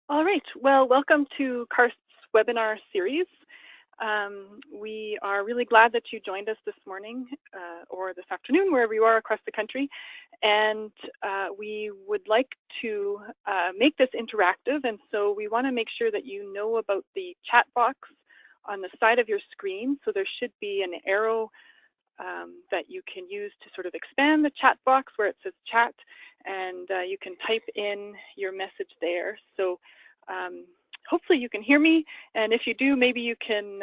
All right, well, welcome to CARST's webinar series. We are really glad that you joined us this morning or this afternoon, wherever you are across the country. And we would like to make this interactive. And so we want to make sure that you know about the chat box on the side of your screen. So there should be an arrow that you can use to sort of expand the chat box where it says chat, and you can type in your message there. So hopefully you can hear me, and if you do, maybe you can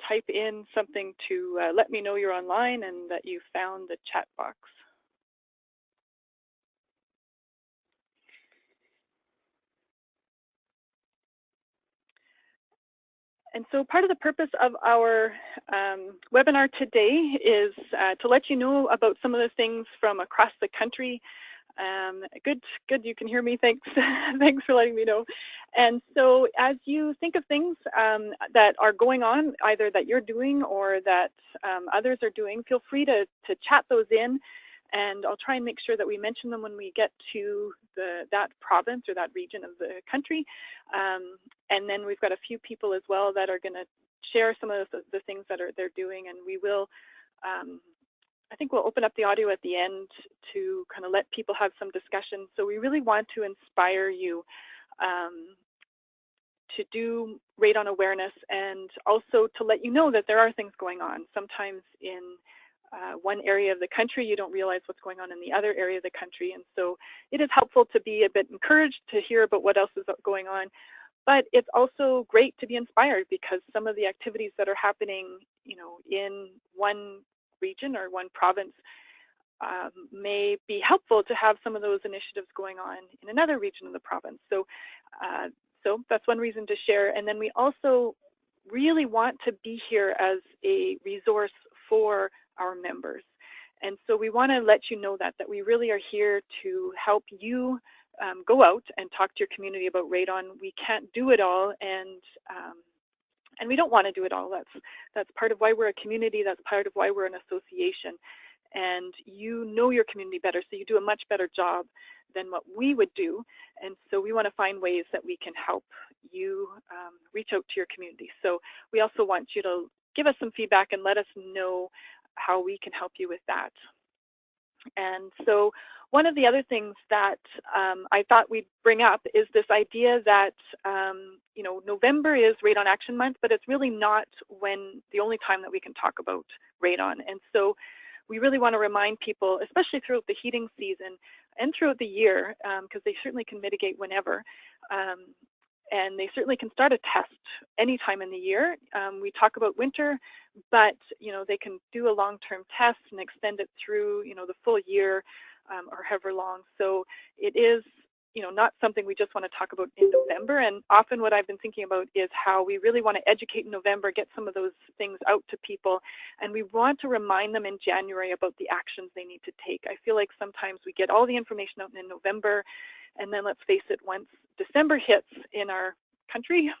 type in something to let me know you're online and that you found the chat box. And so part of the purpose of our webinar today is to let you know about some of the things from across the country. Good, you can hear me, thanks. Thanks for letting me know. And so as you think of things that are going on, either that you're doing or that others are doing, feel free to chat those in, and I'll try and make sure that we mention them when we get to that province or that region of the country. And then we've got a few people as well that are going to share some of the things that they're doing, and we will I think we'll open up the audio at the end to kind of let people have some discussion. So we really want to inspire you to do radon awareness, and also to let you know that there are things going on. Sometimes in one area of the country, you don't realize what's going on in the other area of the country. And so it is helpful to be a bit encouraged to hear about what else is going on. But it's also great to be inspired, because some of the activities that are happening, in one region or one province may be helpful to have some of those initiatives going on in another region of the province. So, so that's one reason to share. And then we also really want to be here as a resource for our members. And so we want to let you know that we really are here to help you go out and talk to your community about radon. We can't do it all, and we don't want to do it all. That's part of why we're a community. That's part of why we're an association. And you know your community better, so you do a much better job than what we would do. And so we want to find ways that we can help you reach out to your community. So we also want you to give us some feedback and let us know how we can help you with that. And so one of the other things that I thought we'd bring up is this idea that, November is Radon Action Month, but it's really not the only time that we can talk about radon. And so we really want to remind people, especially throughout the heating season and throughout the year, because they certainly can mitigate whenever. And they certainly can start a test anytime in the year. We talk about winter, but they can do a long-term test and extend it through the full year or however long. So it is not something we just want to talk about in November. And often what I've been thinking about is how we really want to educate in November, get some of those things out to people, and we want to remind them in January about the actions they need to take. I feel like sometimes we get all the information out in November, and then let's face it, once December hits in our country,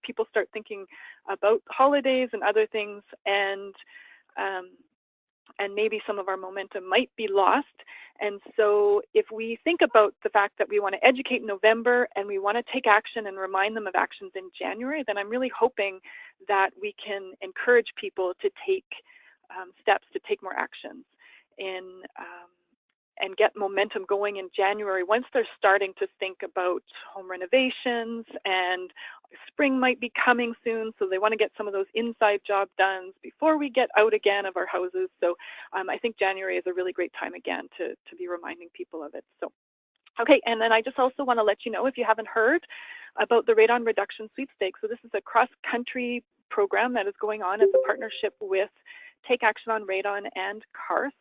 people start thinking about holidays and other things, and maybe some of our momentum might be lost. And so if we think about the fact that we want to educate in November and we want to take action and remind them of actions in January, then I'm really hoping that we can encourage people to take steps to take more actions and get momentum going in January once they're starting to think about home renovations, and spring might be coming soon, so they want to get some of those inside job done before we get out again of our houses. So I think January is a really great time again to be reminding people of it. So, okay, and then I just also want to let you know, if you haven't heard about the Radon Reduction Sweepstakes. So this is a cross-country program that is going on. It's a partnership with Take Action on Radon and CARST.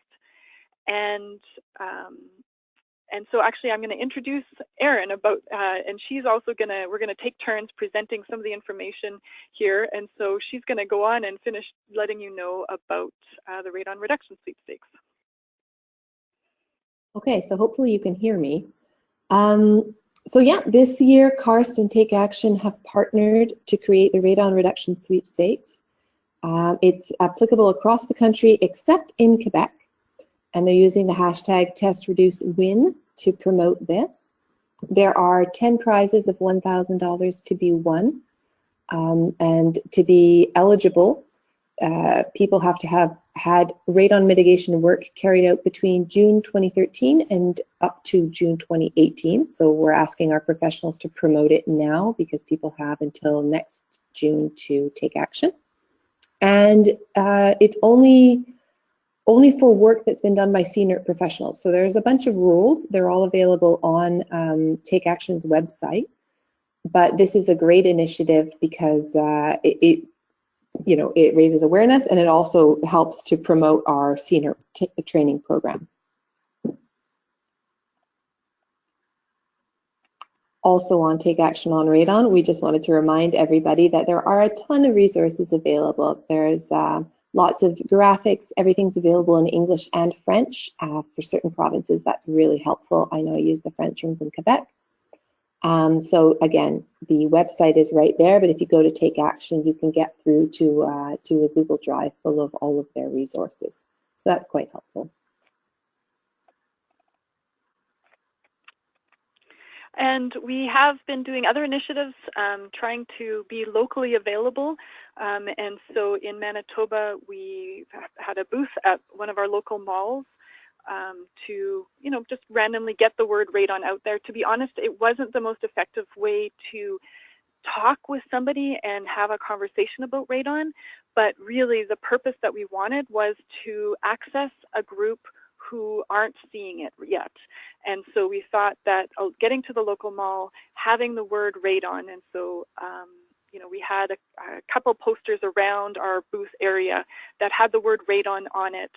And so actually I'm going to introduce Erin about, and she's also we're going to take turns presenting some of the information here. And so she's going to go on and finish letting you know about the Radon Reduction Sweepstakes. Okay, so hopefully you can hear me. So yeah, this year CARST and Take Action have partnered to create the Radon Reduction Sweepstakes. It's applicable across the country except in Quebec. And they're using the hashtag TestReduceWin to promote this. There are 10 prizes of $1,000 to be won, and to be eligible, people have to have had radon mitigation work carried out between June 2013 and up to June 2018. So we're asking our professionals to promote it now because people have until next June to take action. And it's only for work that's been done by CNERT professionals. So there's a bunch of rules. They're all available on Take Action's website. But this is a great initiative because it raises awareness, and it also helps to promote our CNERT training program. Also on Take Action on Radon, we just wanted to remind everybody that there are a ton of resources available. There's lots of graphics, everything's available in English and French. For certain provinces, that's really helpful. I know I use the French ones in Quebec. So again, the website is right there, but if you go to Take Action, you can get through to a Google Drive full of all of their resources. So that's quite helpful. And we have been doing other initiatives trying to be locally available. And so in Manitoba, we had a booth at one of our local malls to, just randomly get the word radon out there. To be honest, it wasn't the most effective way to talk with somebody and have a conversation about radon, but really the purpose that we wanted was to access a group who aren't seeing it yet. And so we thought that getting to the local mall, having the word radon, and so we had a couple posters around our booth area that had the word radon on it.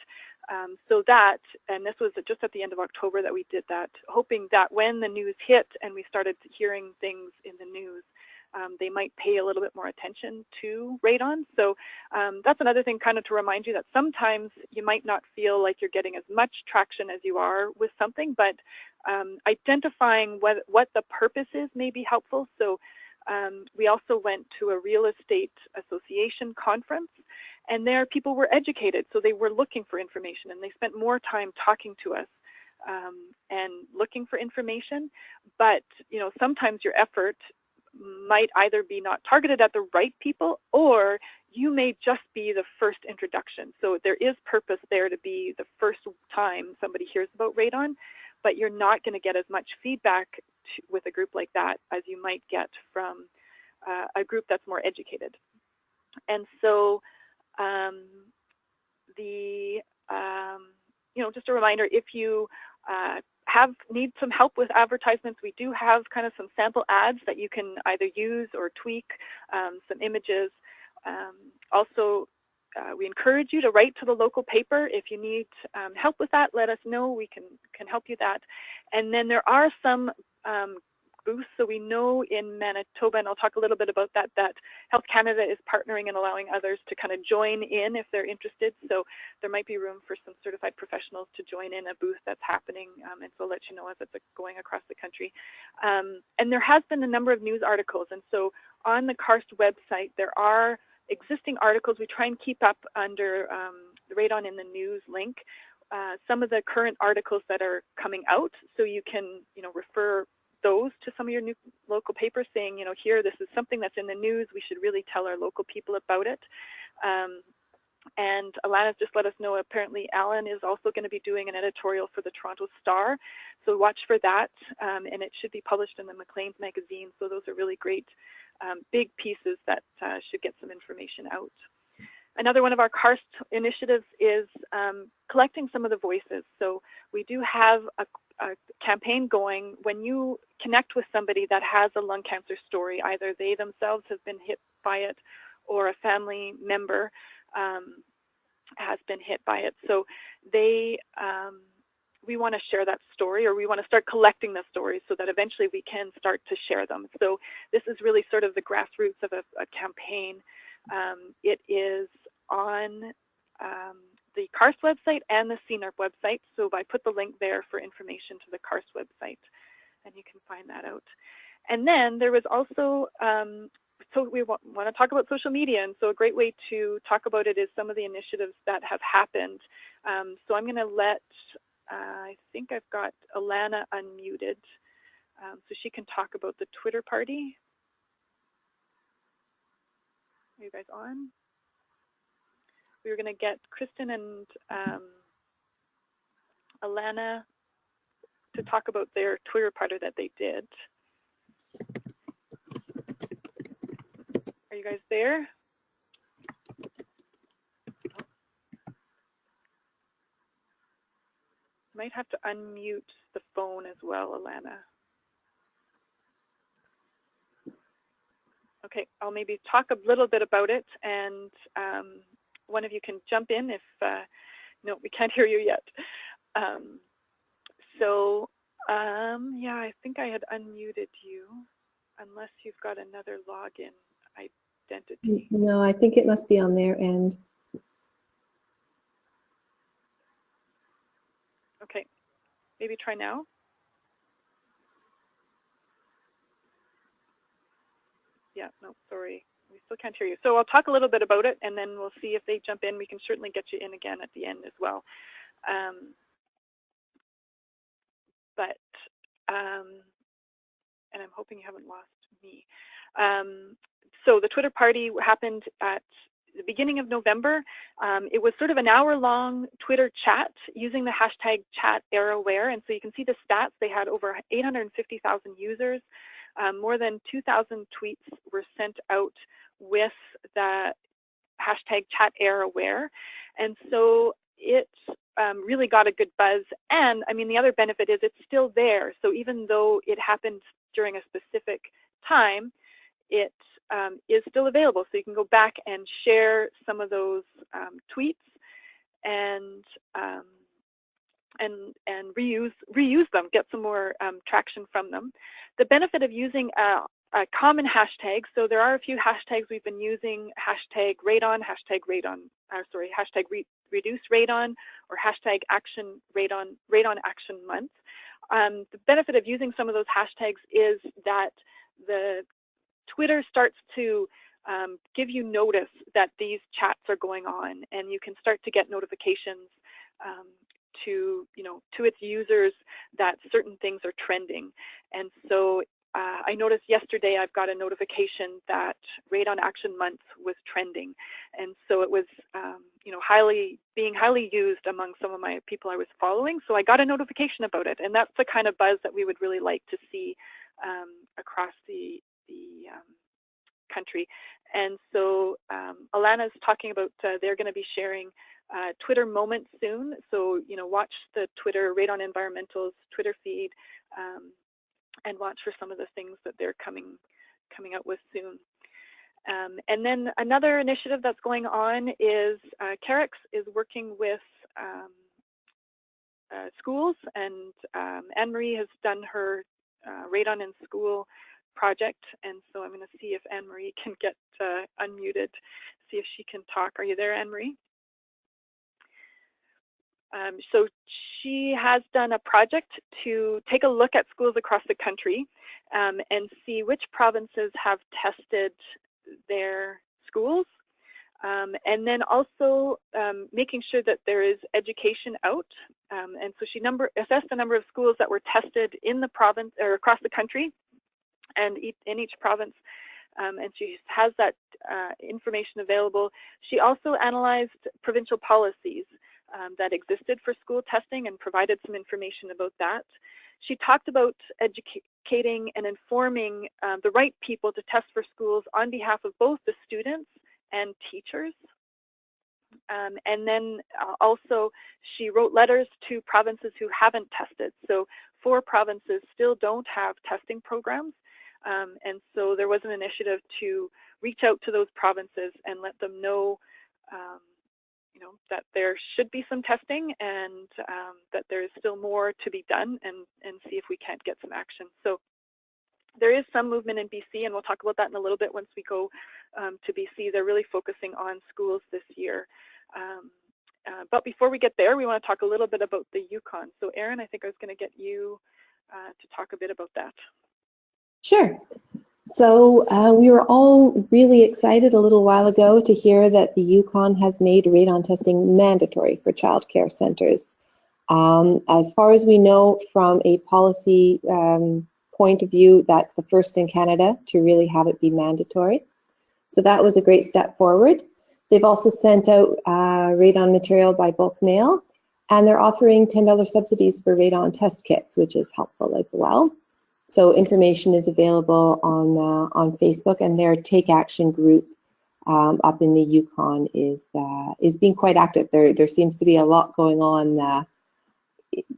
So that, and this was just at the end of October that we did that, hoping that when the news hit and we started hearing things in the news, they might pay a little bit more attention to radon. So that's another thing kind of to remind you that sometimes you might not feel like you're getting as much traction as you are with something, but identifying what the purpose is may be helpful. So we also went to a real estate association conference, and there people were educated, so they were looking for information, and they spent more time talking to us and looking for information. But sometimes your effort might either be not targeted at the right people, or you may just be the first introduction. So there is purpose there to be the first time somebody hears about radon, but you're not going to get as much feedback with a group like that as you might get from a group that's more educated. And so just a reminder, if you need some help with advertisements, we do have kind of some sample ads that you can either use or tweak, some images. Also, we encourage you to write to the local paper. If you need help with that, let us know. We can help you that. And then there are some booths. So we know in Manitoba, and I'll talk a little bit about that, that Health Canada is partnering and allowing others to kind of join in if they're interested. So there might be room for some certified professionals to join in a booth that's happening, and so I'll let you know as it's going across the country. And there has been a number of news articles, and so on the CARST website, there are existing articles. We try and keep up under the Radon in the News link. Some of the current articles that are coming out, so you can refer those to some of your new local papers saying, here, this is something that's in the news. We should really tell our local people about it. And Alana's just let us know, apparently Alan is also going to be doing an editorial for the Toronto Star. So watch for that. And it should be published in the Maclean's magazine. So those are really great big pieces that should get some information out. Another one of our CARST initiatives is collecting some of the voices. So we do have a campaign going. When you connect with somebody that has a lung cancer story, either they themselves have been hit by it or a family member has been hit by it. So we want to share that story, or we want to start collecting the stories so that eventually we can start to share them. So this is really sort of the grassroots of a campaign. It is on the CARST website and the CNERP website. So I put the link there for information to the CARST website, and you can find that out. And then there was also, so we want to talk about social media, and so a great way to talk about it is some of the initiatives that have happened. So I'm going to let, I think I've got Alana unmuted. So she can talk about the Twitter party. Are you guys on? We were going to get Kristen and Alana to talk about their Twitter party that they did. Are you guys there? Might have to unmute the phone as well, Alana. Okay, I'll maybe talk a little bit about it, and one of you can jump in if, no, we can't hear you yet. Yeah, I think I had unmuted you, unless you've got another login identity. No, I think it must be on their end. Okay, maybe try now. Yeah, no, sorry, we still can't hear you. So I'll talk a little bit about it, and then we'll see if they jump in. We can certainly get you in again at the end as well. And I'm hoping you haven't lost me. So the Twitter party happened at the beginning of November. It was sort of an hour-long Twitter chat using the hashtag #ChatAirAware. And so you can see the stats. They had over 850,000 users. More than 2,000 tweets were sent out with the hashtag #ChatAirAware. And so it really got a good buzz. And I mean, the other benefit is it's still there. So even though it happened during a specific time, it is still available. So you can go back and share some of those tweets and reuse them, get some more traction from them. The benefit of using a common hashtag, so there are a few hashtags we've been using, hashtag radon, hashtag reduce radon, or hashtag Radon Action Month. The benefit of using some of those hashtags is that the Twitter starts to give you notice that these chats are going on, and you can start to get notifications to its users that certain things are trending. And so I noticed yesterday I've got a notification that Radon Action Month was trending, and so it was being highly used among some of my people I was following. So I got a notification about it, and that's the kind of buzz that we would really like to see across the country. And so Alana's talking about they're going to be sharing Twitter moments soon. So watch the Twitter Radon Environmental's Twitter feed. And watch for some of the things that they're coming out with soon. And then another initiative that's going on is CARST is working with schools, and Anne-Marie has done her Radon in School project, and so I'm going to see if Anne-Marie can get unmuted, see if she can talk. Are you there, Anne-Marie? So she has done a project to take a look at schools across the country and see which provinces have tested their schools, and then also making sure that there is education out. And so she assessed the number of schools that were tested in the province or across the country, and in each province. And she has that information available. She also analyzed provincial policies that existed for school testing and provided some information about that. She talked about educating and informing the right people to test for schools on behalf of both the students and teachers. And then also she wrote letters to provinces who haven't tested. So 4 provinces still don't have testing programs. And so there was an initiative to reach out to those provinces and let them know that there should be some testing, and that there is still more to be done, and see if we can't get some action. So there is some movement in BC, and we'll talk about that in a little bit once we go to BC. They're really focusing on schools this year. But before we get there, we want to talk a little bit about the Yukon. So Erin, I think I was going to get you to talk a bit about that. Sure. So we were all really excited a little while ago to hear that the Yukon has made radon testing mandatory for child care centers. As far as we know from a policy point of view, that's the first in Canada to really have it be mandatory. So that was a great step forward. They've also sent out radon material by bulk mail, and they're offering $10 subsidies for radon test kits, which is helpful as well. So information is available on Facebook, and their Take Action group up in the Yukon is being quite active. There seems to be a lot going on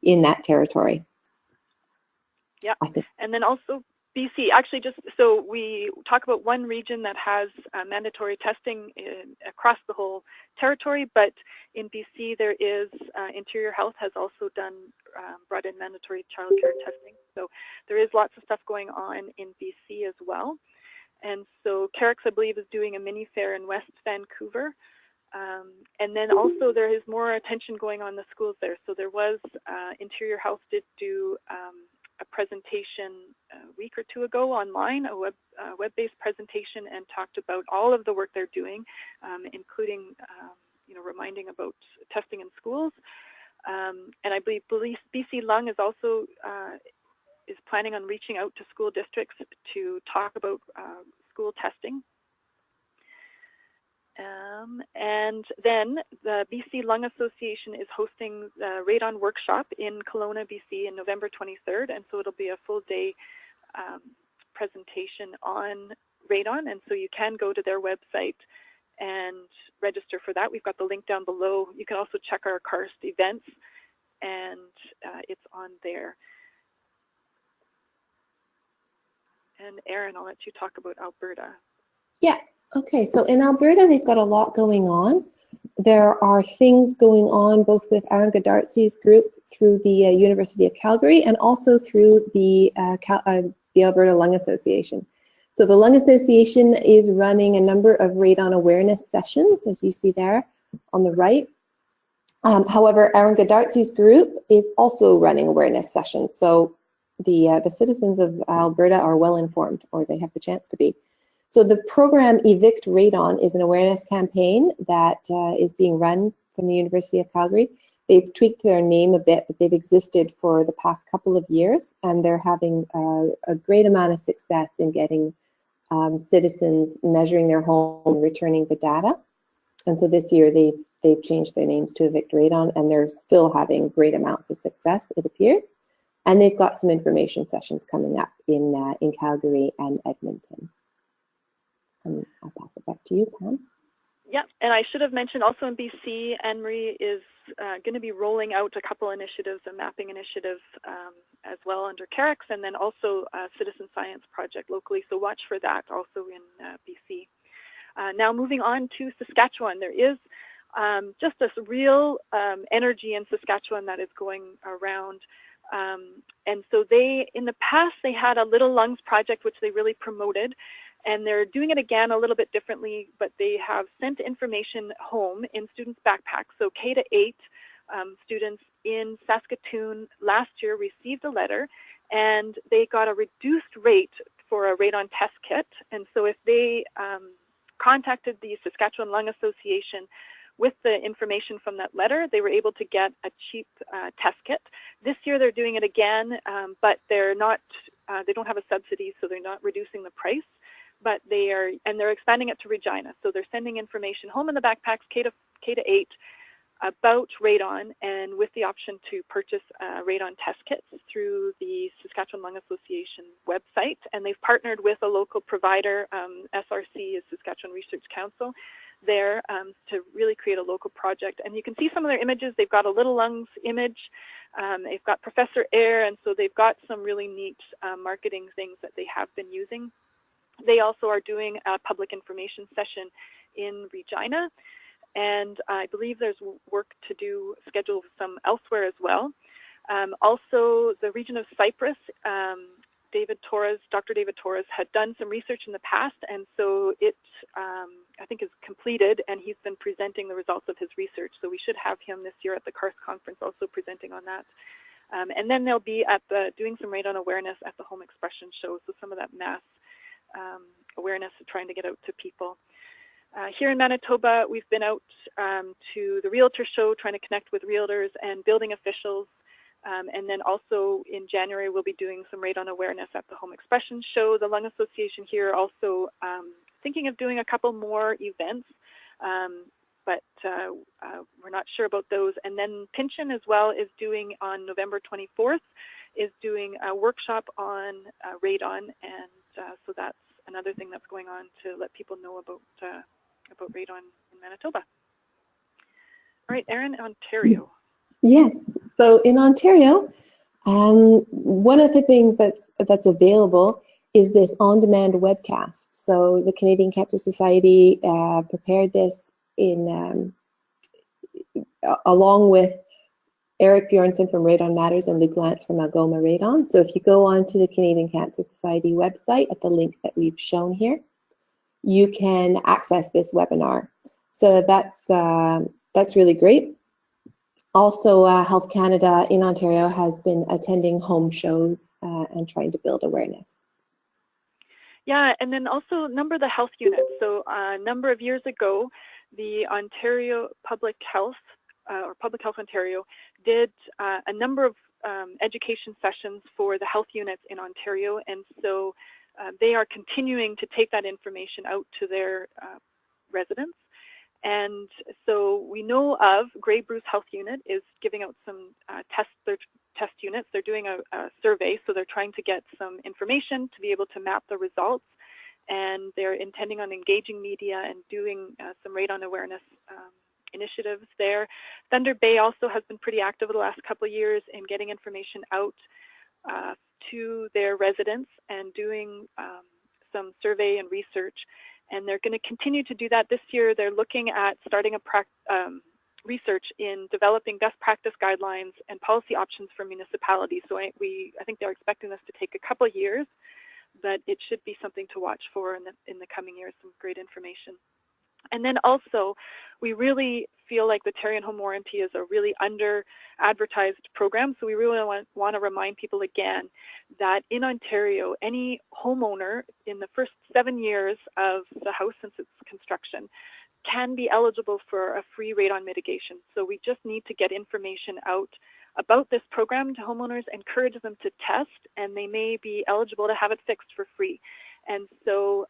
in that territory. Yeah, and then also BC, actually just, so we talk about one region that has mandatory testing across the whole territory, but in BC there is, Interior Health has also brought in mandatory childcare testing. So there is lots of stuff going on in BC as well. And so CARST, I believe, is doing a mini fair in West Vancouver. And then also there is more attention going on in the schools there. So there was, Interior Health did do a presentation a week or two ago online, a web-based presentation, and talked about all of the work they're doing, including reminding about testing in schools. And I believe BC Lung is also is planning on reaching out to school districts to talk about school testing. And then the BC Lung Association is hosting the Radon Workshop in Kelowna, BC in November 23rd. And so it'll be a full day presentation on radon. And so you can go to their website and register for that. We've got the link down below. You can also check our CARST events, and it's on there. And Erin, I'll let you talk about Alberta. Yeah, okay, so in Alberta, they've got a lot going on. There are things going on both with Aaron Godartsy's group through the University of Calgary and also through the Alberta Lung Association. So the Lung Association is running a number of radon awareness sessions, as you see there on the right. However, Aaron Godartsy's group is also running awareness sessions. So the citizens of Alberta are well informed, or they have the chance to be. So the program Evict Radon is an awareness campaign that is being run from the University of Calgary. They've tweaked their name a bit, but they've existed for the past couple of years, and they're having a great amount of success in getting citizens measuring their home, returning the data. And so this year they've changed their names to Evict Radon, and they're still having great amounts of success, it appears. And they've got some information sessions coming up in Calgary and Edmonton. I'll pass it back to you, Pam. Yeah, and I should have mentioned also in BC, Anne-Marie is going to be rolling out a couple initiatives, a mapping initiative as well under CARST, and then also a citizen science project locally. So watch for that also in BC. Now moving on to Saskatchewan, there is just this real energy in Saskatchewan that is going around. And so in the past, they had a Little Lungs project, which they really promoted. And they're doing it again a little bit differently, but they have sent information home in students' backpacks. So K to 8 students in Saskatoon last year received a letter, and they got a reduced rate for a radon test kit. And so if they contacted the Saskatchewan Lung Association with the information from that letter, they were able to get a cheap test kit. This year they're doing it again, but they're not, they don't have a subsidy, so they're not reducing the price. But they're expanding it to Regina. So they're sending information home in the backpacks, K to 8, about radon, and with the option to purchase radon test kits through the Saskatchewan Lung Association website. And they've partnered with a local provider, SRC is Saskatchewan Research Council, there to really create a local project. And you can see some of their images. They've got a Little Lungs image. They've got Professor Air, and so they've got some really neat marketing things that they have been using. They also are doing a public information session in Regina, and I believe there's work to do, schedule some elsewhere as well. Also, the region of Cyprus, Dr. David Torres had done some research in the past, and so it, I think, is completed, and he's been presenting the results of his research. So we should have him this year at the CARST conference also presenting on that. And then they'll be at doing some radon awareness at the Home Expression show, so some of that mass awareness of trying to get out to people. Here in Manitoba, we've been out to the Realtor Show, trying to connect with realtors and building officials And then also in January, we'll be doing some radon awareness at the Home Expression Show. The Lung Association here also thinking of doing a couple more events, but we're not sure about those. And then Pynchon as well is doing on November 24th, is doing a workshop on radon, and so that's another thing that's going on to let people know about radon in Manitoba. All right, Erin, Ontario. Yes, so in Ontario, one of the things that's available is this on-demand webcast. So the Canadian Cancer Society prepared this along with Eric Bjornson from Radon Matters and Luke Lance from Algoma Radon. So if you go onto the Canadian Cancer Society website at the link that we've shown here, you can access this webinar. So that's really great. Also, Health Canada in Ontario has been attending home shows and trying to build awareness. Yeah, and then also a number of the health units. So a number of years ago, the Ontario Public Health, or Public Health Ontario, did a number of education sessions for the health units in Ontario, and so they are continuing to take that information out to their residents. And so we know of Grey Bruce Health Unit is giving out some test units. They're doing a survey, so they're trying to get some information to be able to map the results, and they're intending on engaging media and doing some radon awareness initiatives there. Thunder Bay also has been pretty active over the last couple of years in getting information out to their residents and doing some survey and research. And they're going to continue to do that this year. They're looking at starting a research in developing best practice guidelines and policy options for municipalities. So I think they're expecting this to take a couple of years, but it should be something to watch for in the coming years, some great information. And then also, we really feel like the Tarion Home Warranty is a really under-advertised program, so we really want to remind people again that in Ontario, any homeowner in the first 7 years of the house since its construction can be eligible for a free radon mitigation. So we just need to get information out about this program to homeowners, encourage them to test, and they may be eligible to have it fixed for free. And so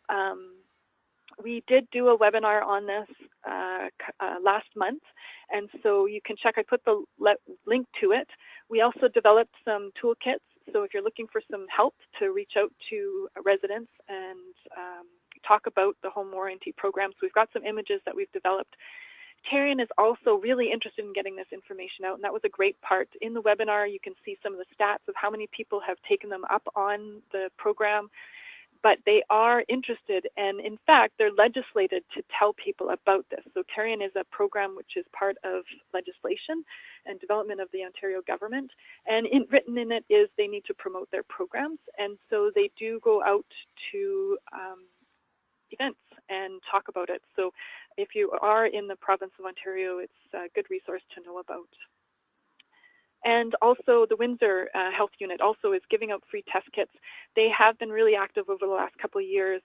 we did do a webinar on this last month, and so you can check. I put the link to it. We also developed some toolkits, so if you're looking for some help to reach out to residents and talk about the home warranty program. So we've got some images that we've developed. Tarion is also really interested in getting this information out, and that was a great part. In the webinar, you can see some of the stats of how many people have taken them up on the program, but they are interested, and in fact, they're legislated to tell people about this. So Tarion is a program which is part of legislation and development of the Ontario government, and written in it is they need to promote their programs, and so they do go out to events and talk about it. So if you are in the province of Ontario, it's a good resource to know about. And also the Windsor Health Unit also is giving out free test kits. They have been really active over the last couple of years.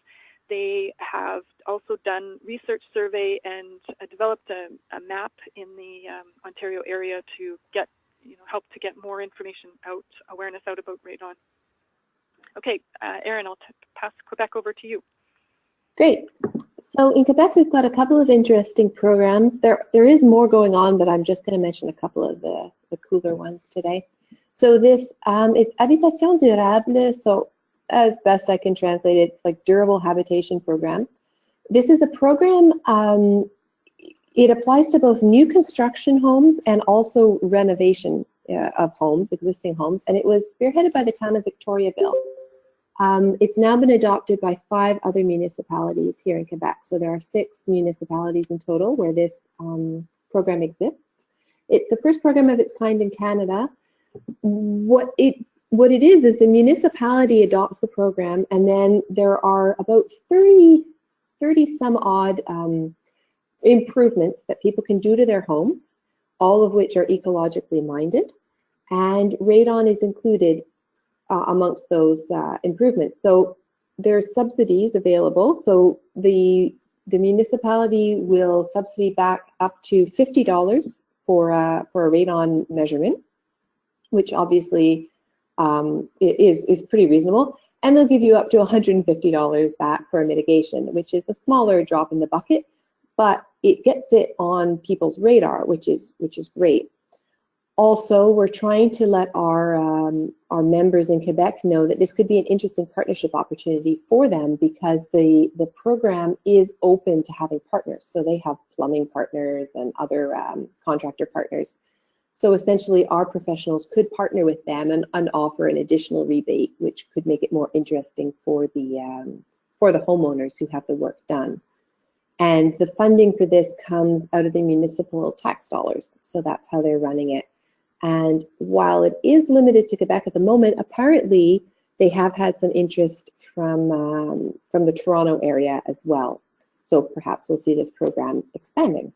They have also done research survey and developed a map in the Ontario area to get, help to get more information out, awareness out about radon. Okay, Erin, I'll pass Quebec over to you. Great. So in Quebec, we've got a couple of interesting programs. There is more going on, but I'm just going to mention a couple of the cooler ones today. So this, it's Habitation Durable. So as best I can translate it, it's like Durable Habitation Program. This is a program, it applies to both new construction homes and also renovation of homes, existing homes, and it was spearheaded by the town of Victoriaville. It's now been adopted by 5 other municipalities here in Quebec. So there are 6 municipalities in total where this program exists. It's the first program of its kind in Canada. What it is the municipality adopts the program, and then there are about 30 some odd improvements that people can do to their homes, all of which are ecologically minded, and radon is included amongst those improvements. So there's subsidies available. So the municipality will subsidy back up to $50 for a radon measurement. which obviously is pretty reasonable. And they'll give you up to $150 back for a mitigation, which is a smaller drop in the bucket, but it gets it on people's radar, which is great. Also, we're trying to let our members in Quebec know that this could be an interesting partnership opportunity for them, because the program is open to having partners. So they have plumbing partners and other contractor partners. So essentially, our professionals could partner with them and offer an additional rebate, which could make it more interesting for the homeowners who have the work done. And the funding for this comes out of the municipal tax dollars. So that's how they're running it. And while it is limited to Quebec at the moment, apparently they have had some interest from the Toronto area as well. So perhaps we'll see this program expanding.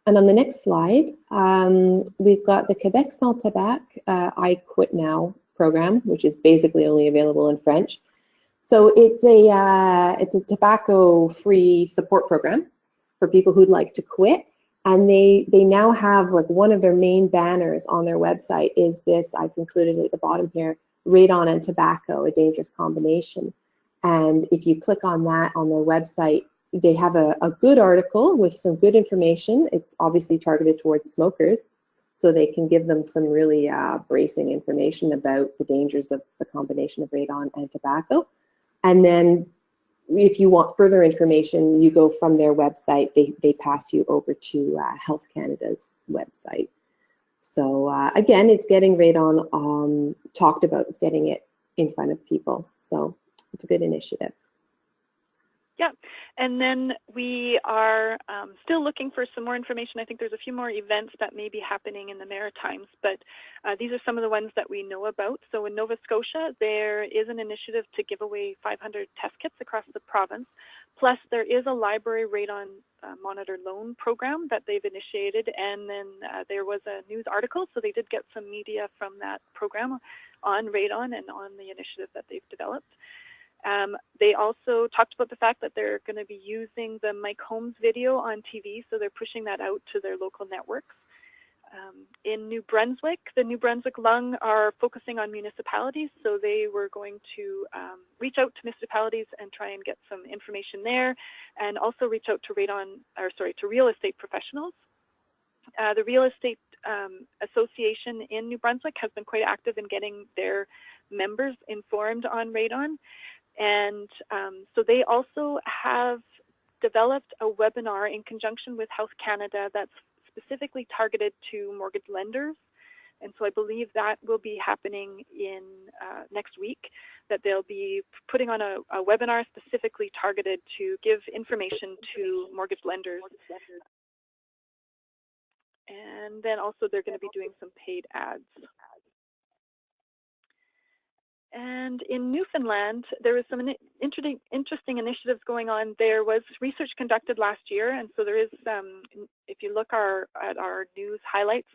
And on the next slide, we've got the Quebec Sans Tabac I Quit Now program, which is basically only available in French. So it's a tobacco-free support program for people who'd like to quit. And they now have, like, one of their main banners on their website is this, I've included it at the bottom here, radon and tobacco, a dangerous combination. And if you click on that on their website, they have a good article with some good information. It's obviously targeted towards smokers, so they can give them some really bracing information about the dangers of the combination of radon and tobacco. And then if you want further information, you go from their website, they pass you over to Health Canada's website. So again, it's getting radon talked about, it's getting it in front of people. So it's a good initiative. Yeah, and then we are still looking for some more information. I think there's a few more events that may be happening in the Maritimes, but these are some of the ones that we know about. So in Nova Scotia, there is an initiative to give away 500 test kits across the province. Plus, there is a library radon monitor loan program that they've initiated, and then there was a news article, so they did get some media from that program on radon and on the initiative that they've developed. They also talked about the fact that they're going to be using the Mike Holmes video on TV, so they're pushing that out to their local networks. In New Brunswick, the New Brunswick Lung are focusing on municipalities, so they were going to reach out to municipalities and try and get some information there, and also reach out to real estate professionals. The Real Estate Association in New Brunswick has been quite active in getting their members informed on radon. And so they also have developed a webinar in conjunction with Health Canada that's specifically targeted to mortgage lenders. And so I believe that will be happening in next week, that they'll be putting on a webinar specifically targeted to give information to mortgage lenders. And then also they're going to be doing some paid ads. And in Newfoundland, there was some interesting initiatives going on. There was research conducted last year, and so there is, if you look at our news highlights,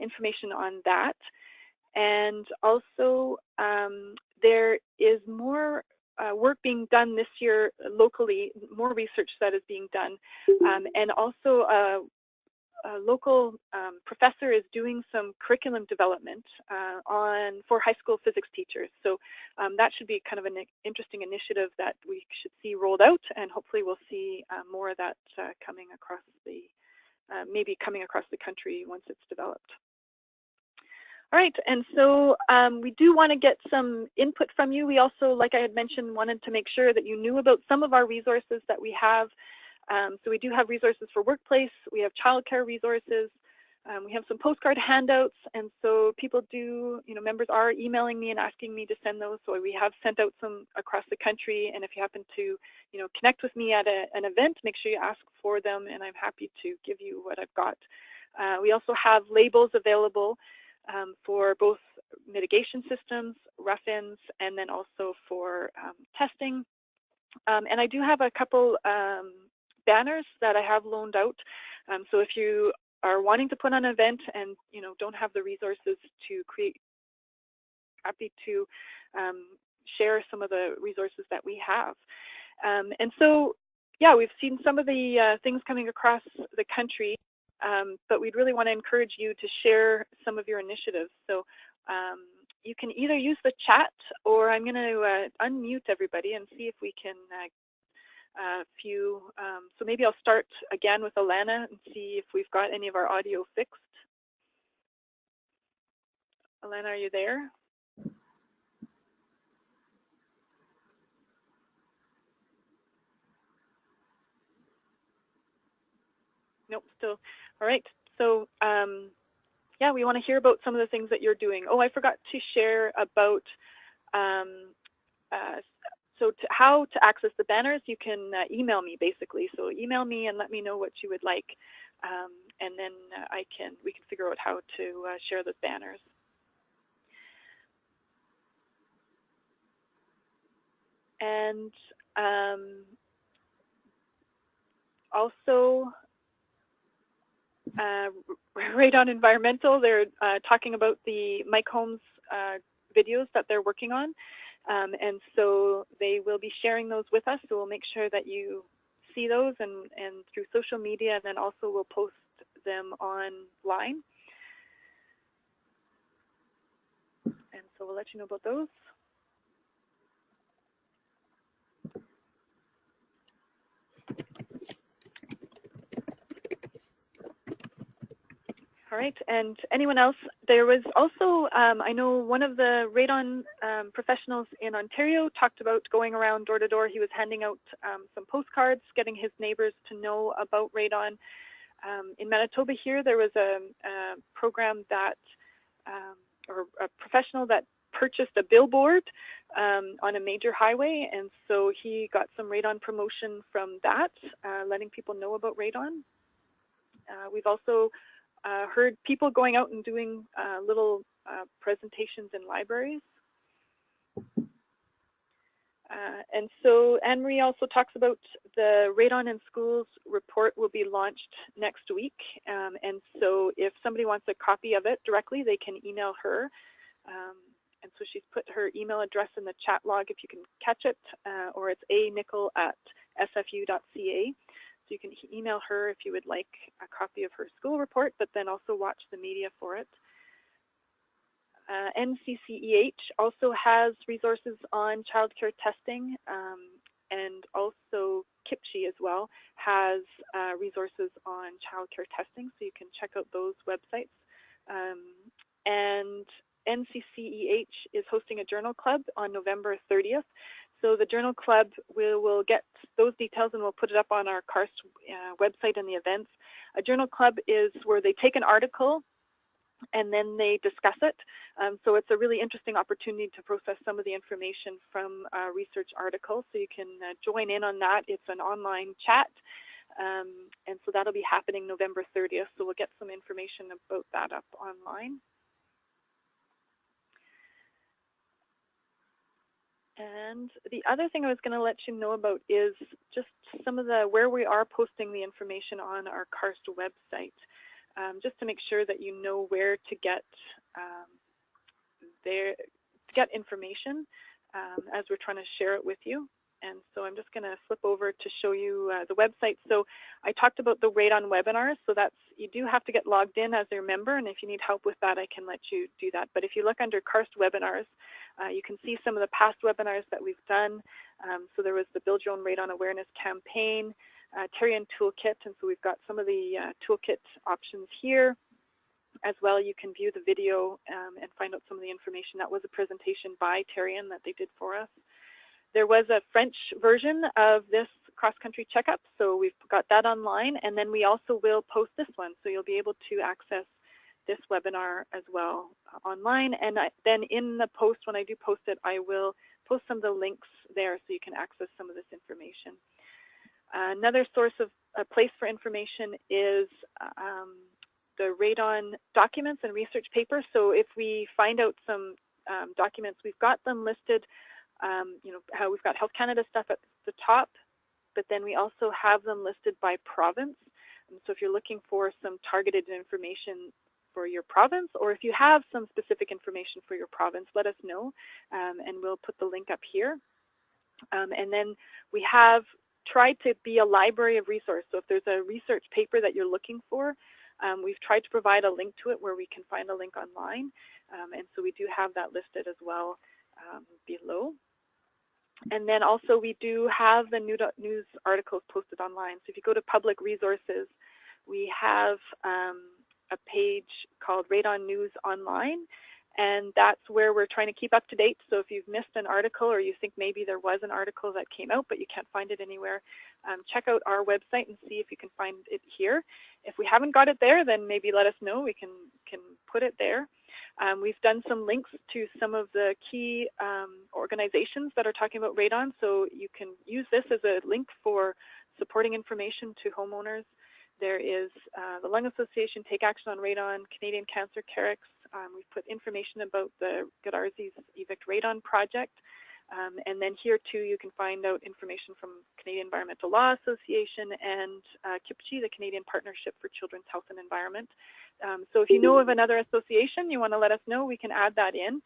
information on that. And also, there is more work being done this year locally, more research that is being done, and also a local professor is doing some curriculum development for high school physics teachers. So that should be kind of an interesting initiative that we should see rolled out, and hopefully we'll see more of that coming across maybe coming across the country once it's developed. All right, and so we do want to get some input from you. We also, like I had mentioned, wanted to make sure that you knew about some of our resources that we have. So we do have resources for workplace, we have childcare resources, we have some postcard handouts, and so people members are emailing me and asking me to send those, so we have sent out some across the country, and if you happen to, connect with me at an event, make sure you ask for them, and I'm happy to give you what I've got. We also have labels available for both mitigation systems, rough-ins, and then also for testing. And I do have a couple banners that I have loaned out. So if you are wanting to put on an event and don't have the resources to create, happy to share some of the resources that we have. And so, yeah, we've seen some of the things coming across the country. but we'd really want to encourage you to share some of your initiatives. So you can either use the chat, or I'm going to unmute everybody and see if we can so maybe I'll start again with Alana and see if we've got any of our audio fixed. Alana, are you there? Nope, still. All right. So yeah, we want to hear about some of the things that you're doing. Oh, I forgot to share about how to access the banners. You can email me, basically. So email me and let me know what you would like, and then we can figure out how to share those banners. And also, Radon Environmental, they're talking about the Mike Holmes videos that they're working on. And so they will be sharing those with us. So we'll make sure that you see those and through social media, and then also we'll post them online. And so we'll let you know about those. All right, and anyone else? There was also, I know one of the radon professionals in Ontario talked about going around door to door. He was handing out some postcards, getting his neighbors to know about radon. In Manitoba here, there was a program that, or a professional that purchased a billboard on a major highway, and so he got some radon promotion from that, letting people know about radon. We've also heard people going out and doing little presentations in libraries. And so Anne-Marie also talks about the Radon in Schools report will be launched next week. And so if somebody wants a copy of it directly, they can email her. And so she's put her email address in the chat log if you can catch it, or it's anickel@sfu.ca. So you can email her if you would like a copy of her school report, but then also watch the media for it. NCCEH also has resources on childcare testing, and also KIPCHI as well has resources on childcare testing, so you can check out those websites. And NCCEH is hosting a journal club on November 30th. So the journal club, we'll get those details and we'll put it up on our CARST website in the events. A journal club is where they take an article and then they discuss it. So it's a really interesting opportunity to process some of the information from a research article. So you can join in on that. It's an online chat. And so that'll be happening November 30th. So we'll get some information about that up online. And the other thing I was going to let you know about is just some of where we are posting the information on our CARST website, just to make sure that you know where to get information as we're trying to share it with you. And so I'm just going to flip over to show you the website. So I talked about the Radon webinars. So you do have to get logged in as a member, and if you need help with that, I can let you do that. But if you look under CARST webinars, you can see some of the past webinars that we've done. So there was the Build Your Own Radon Awareness campaign, Tarion Toolkit, and so we've got some of the toolkit options here. As well, you can view the video and find out some of the information. That was a presentation by Tarion that they did for us. There was a French version of this cross-country checkup, so we've got that online, and then we also will post this one, so you'll be able to access this webinar as well online. And then in the post, when I do post it, I will post some of the links there so you can access some of this information. Another source of a place for information is the radon documents and research papers. So if we find out some documents, we've got them listed. You know, how we've got Health Canada stuff at the top, but then we also have them listed by province. And so if you're looking for some targeted information for your province, or if you have some specific information for your province, let us know, and we'll put the link up here. And then we have tried to be a library of resource. So if there's a research paper that you're looking for, We've tried to provide a link to it where we can find a link online, and so we do have that listed as well below. And then also we do have the news articles posted online. So if you go to public resources, we have a page called Radon News Online, and that's where we're trying to keep up to date. So if you've missed an article or you think maybe there was an article that came out but you can't find it anywhere, check out our website and see if you can find it here. If we haven't got it there, then maybe let us know. We can put it there. We've done some links to some of the key organizations that are talking about radon, so you can use this as a link for supporting information to homeowners. There is the Lung Association, Take Action on Radon, Canadian Cancer Carex. We've put information about the Godarzi's Evict Radon project. And then here too, you can find out information from Canadian Environmental Law Association and KIPCHI, the Canadian Partnership for Children's Health and Environment. So if you know of another association, you want to let us know, we can add that in,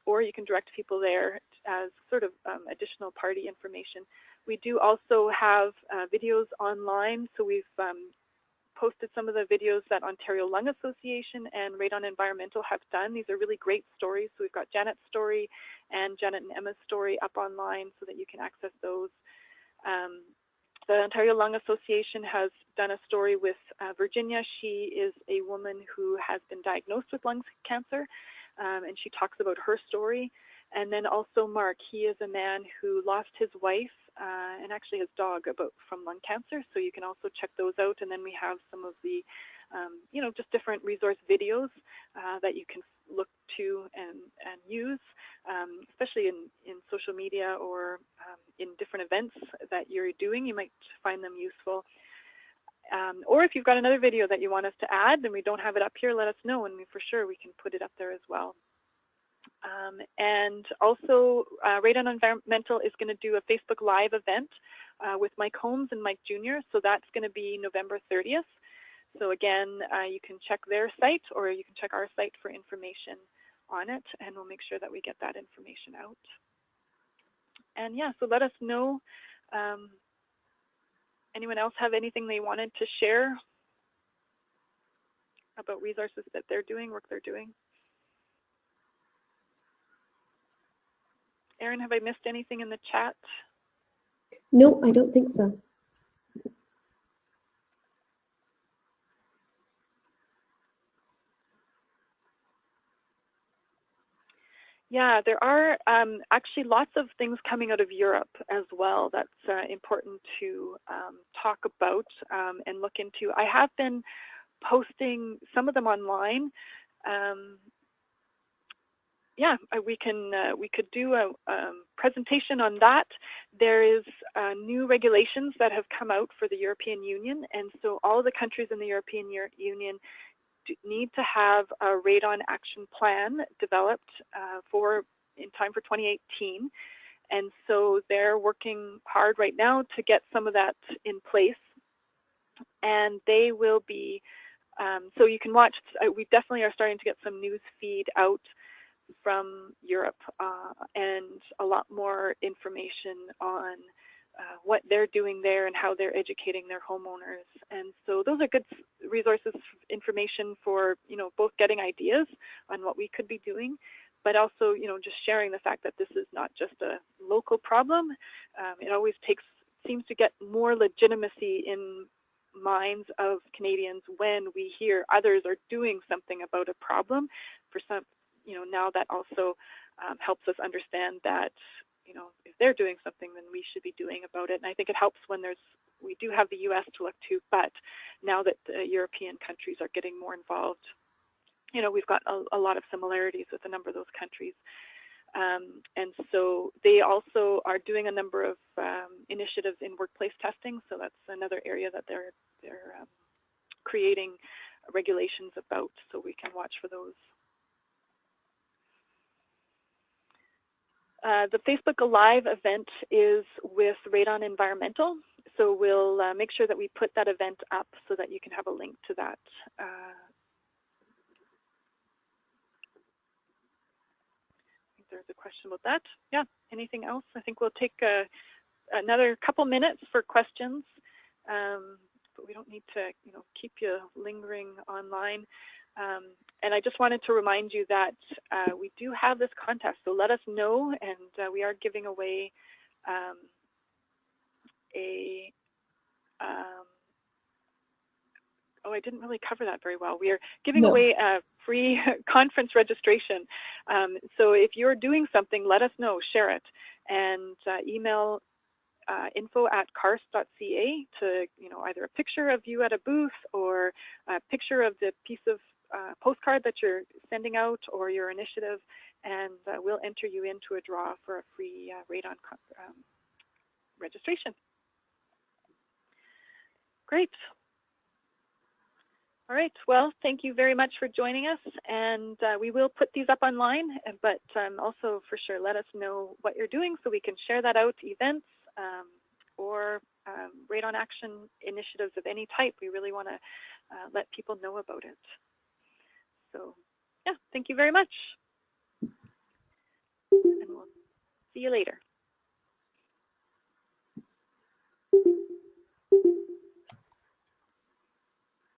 or you can direct people there as sort of additional party information. We do also have videos online, so we've posted some of the videos that Ontario Lung Association and Radon Environmental have done. These are really great stories. So we've got Janet's story and Janet and Emma's story up online so that you can access those. The Ontario Lung Association has done a story with Virginia. She is a woman who has been diagnosed with lung cancer, and she talks about her story. And then also Mark, he is a man who lost his wife and actually his dog from lung cancer. So you can also check those out. And then we have some of the, just different resource videos that you can look to and use, especially in social media or in different events that you're doing. You might find them useful. Or if you've got another video that you want us to add and we don't have it up here, let us know, and for sure we can put it up there as well. And also, Radon Environmental is going to do a Facebook Live event with Mike Holmes and Mike Jr., so that's going to be November 30th. So again, you can check their site or you can check our site for information on it, and we'll make sure that we get that information out. And yeah, so let us know. Anyone else have anything they wanted to share about resources that they're doing, work they're doing? Erin, have I missed anything in the chat? No, I don't think so. Yeah, there are actually lots of things coming out of Europe as well that's important to talk about and look into. I have been posting some of them online. Yeah, we could do a presentation on that. There is new regulations that have come out for the European Union, and so all the countries in the European Union need to have a radon action plan developed in time for 2018. And so they're working hard right now to get some of that in place. And they will be, so you can watch, we definitely are starting to get some news feed out from Europe and a lot more information on what they're doing there and how they're educating their homeowners. And so those are good resources, information for, both getting ideas on what we could be doing, but also, just sharing the fact that this is not just a local problem. It always seems to get more legitimacy in minds of Canadians when we hear others are doing something about a problem. For some, now that also helps us understand that, if they're doing something, then we should be doing about it. And I think it helps when we do have the U.S. to look to, but now that the European countries are getting more involved, we've got a lot of similarities with a number of those countries. And so they also are doing a number of initiatives in workplace testing. So that's another area that they're creating regulations about, so we can watch for those. The Facebook Live event is with Radon Environmental, so we'll make sure that we put that event up so that you can have a link to that. I think there's a question about that. Yeah, anything else? I think we'll take another couple minutes for questions. but we don't need to, keep you lingering online. And I just wanted to remind you that we do have this contest, so let us know, and we are giving away oh, I didn't really cover that very well. We are giving away a free conference registration. So if you're doing something, let us know, share it, and email info@carst.ca to, either a picture of you at a booth or a picture of the piece of postcard that you're sending out or your initiative, and we'll enter you into a draw for a free radon registration. Great. All right, well, thank you very much for joining us, and we will put these up online, but also for sure let us know what you're doing so we can share that out to events or radon action initiatives of any type. We really want to let people know about it. So yeah, thank you very much, and we'll see you later.